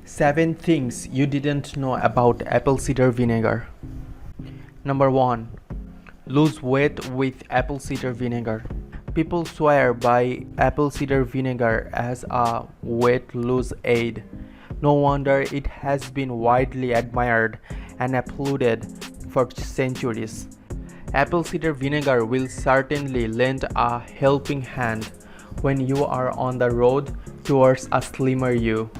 7 things you didn't know about apple cider vinegar. Number 1. Lose weight with apple cider vinegar. People swear by apple cider vinegar as a weight loss aid. No wonder it has been widely admired and applauded for centuries. Apple cider vinegar will certainly lend a helping hand when you are on the road towards a slimmer you.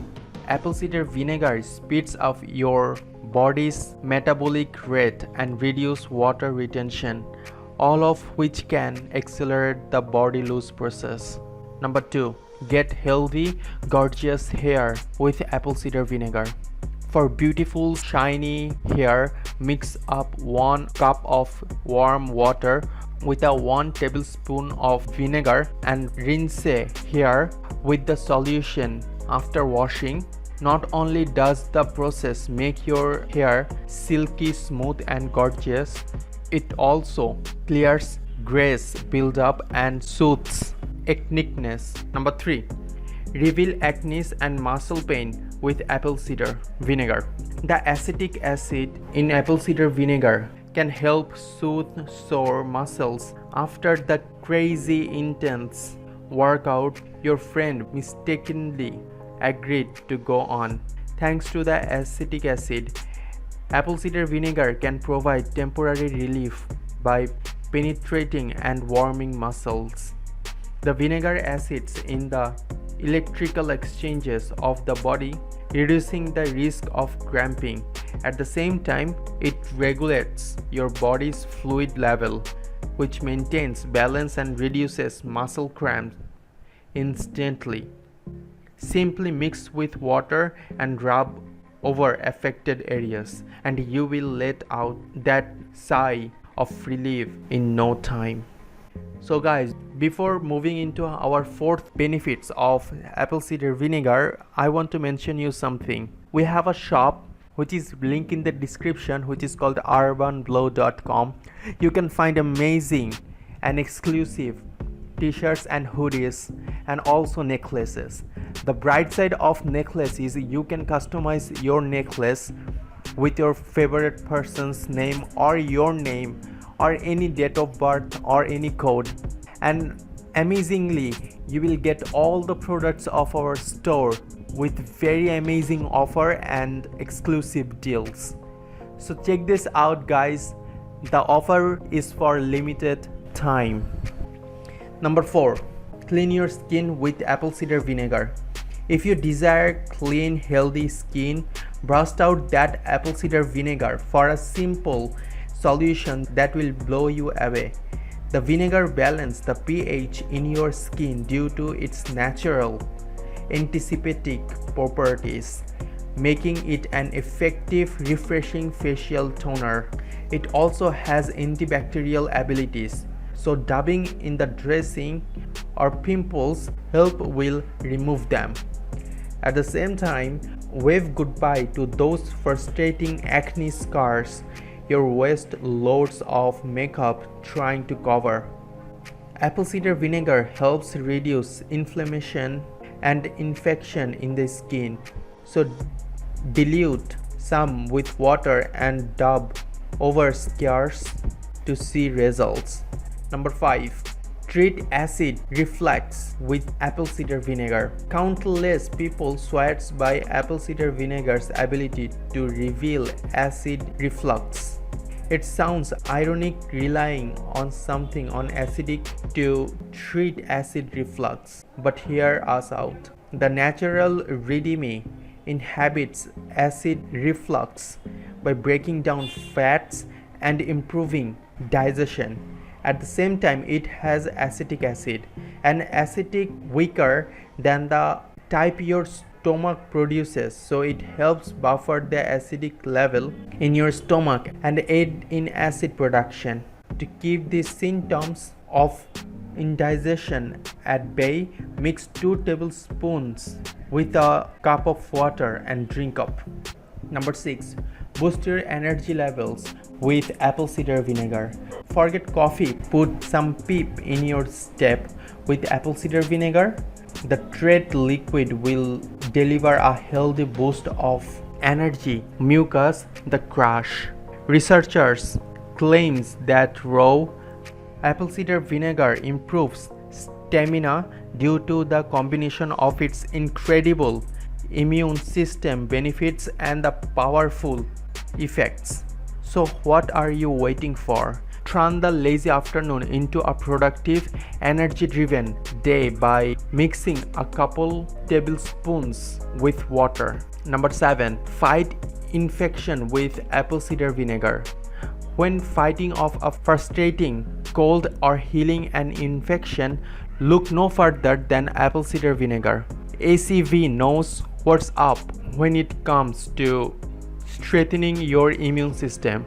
Apple cider vinegar speeds up your body's metabolic rate and reduce water retention, all of which can accelerate the body loss process. Number 2. Get healthy, gorgeous hair with apple cider vinegar. For beautiful, shiny hair, mix up 1 cup of warm water with a 1 tablespoon of vinegar and rinse hair with the solution. After washing, not only does the process make your hair silky smooth and gorgeous, it also clears grease buildup and soothes acneness. Number 3. Reveal acne and muscle pain with apple cider vinegar. The acetic acid in apple cider vinegar can help soothe sore muscles after the crazy intense workout your friend mistakenly agreed to go on. Thanks to the acetic acid, apple cider vinegar can provide temporary relief by penetrating and warming muscles. The vinegar acids in the electrical exchanges of the body, reducing the risk of cramping. At the same time, it regulates your body's fluid level, which maintains balance and reduces muscle cramps instantly. Simply mix with water and rub over affected areas, and you will let out that sigh of relief in no time. So guys, before moving into our 4th benefits of apple cider vinegar, I want to mention you something. We have a shop which is linked in the description, which is called urbanblow.com. You can find amazing and exclusive t-shirts and hoodies and also necklaces. The bright side of necklace is you can customize your necklace with your favorite person's name or your name or any date of birth or any code, and amazingly you will get all the products of our store with very amazing offer and exclusive deals. So check this out guys, the offer is for limited time. Number 4. Clean your skin with apple cider vinegar. If you desire clean, healthy skin, brush out that apple cider vinegar for a simple solution that will blow you away. The vinegar balances the pH in your skin due to its natural antiseptic properties, making it an effective, refreshing facial toner. It also has antibacterial abilities, so dabbing in the dressing or pimples will remove them. At the same time, wave goodbye to those frustrating acne scars your waste loads of makeup trying to cover. Apple cider vinegar helps reduce inflammation and infection in the skin, so dilute some with water and dab over scars to see results. Number 5. Treat acid reflux with apple cider vinegar. Countless people swear by apple cider vinegar's ability to reveal acid reflux. It sounds ironic relying on something acidic to treat acid reflux, but hear us out. The natural redeem inhibits acid reflux by breaking down fats and improving digestion. At the same time, it has acetic acid, an acidic weaker than the type your stomach produces, so it helps buffer the acidic level in your stomach and aid in acid production. To keep the symptoms of indigestion at bay, mix 2 tablespoons with a cup of water and drink up. Number 6. Boost your energy levels with apple cider vinegar. Forget coffee, put some pep in your step with apple cider vinegar. The treat liquid will deliver a healthy boost of energy, mucus, the crush. Researchers claims that raw apple cider vinegar improves stamina due to the combination of its incredible immune system benefits and the powerful effects. So what are you waiting for? Turn the lazy afternoon into a productive, energy-driven day by mixing a couple tablespoons with water. Number 7. Fight infection with apple cider vinegar. When fighting off a frustrating cold or healing an infection, look no further than apple cider vinegar. ACV knows what's up when it comes to strengthening your immune system.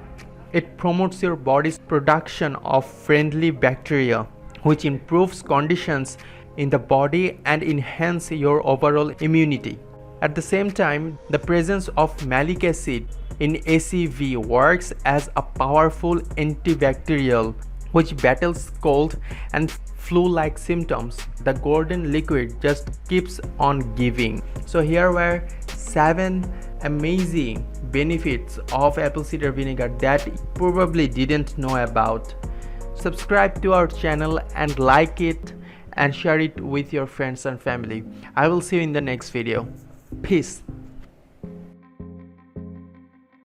It promotes your body's production of friendly bacteria, which improves conditions in the body and enhance your overall immunity. At the same time, the presence of malic acid in ACV works as a powerful antibacterial which battles cold and flu-like symptoms. The golden liquid just keeps on giving. So here were 7 amazing benefits of apple cider vinegar that you probably didn't know about. Subscribe to our channel and like it and share it with your friends and family. I will see you in the next video. Peace.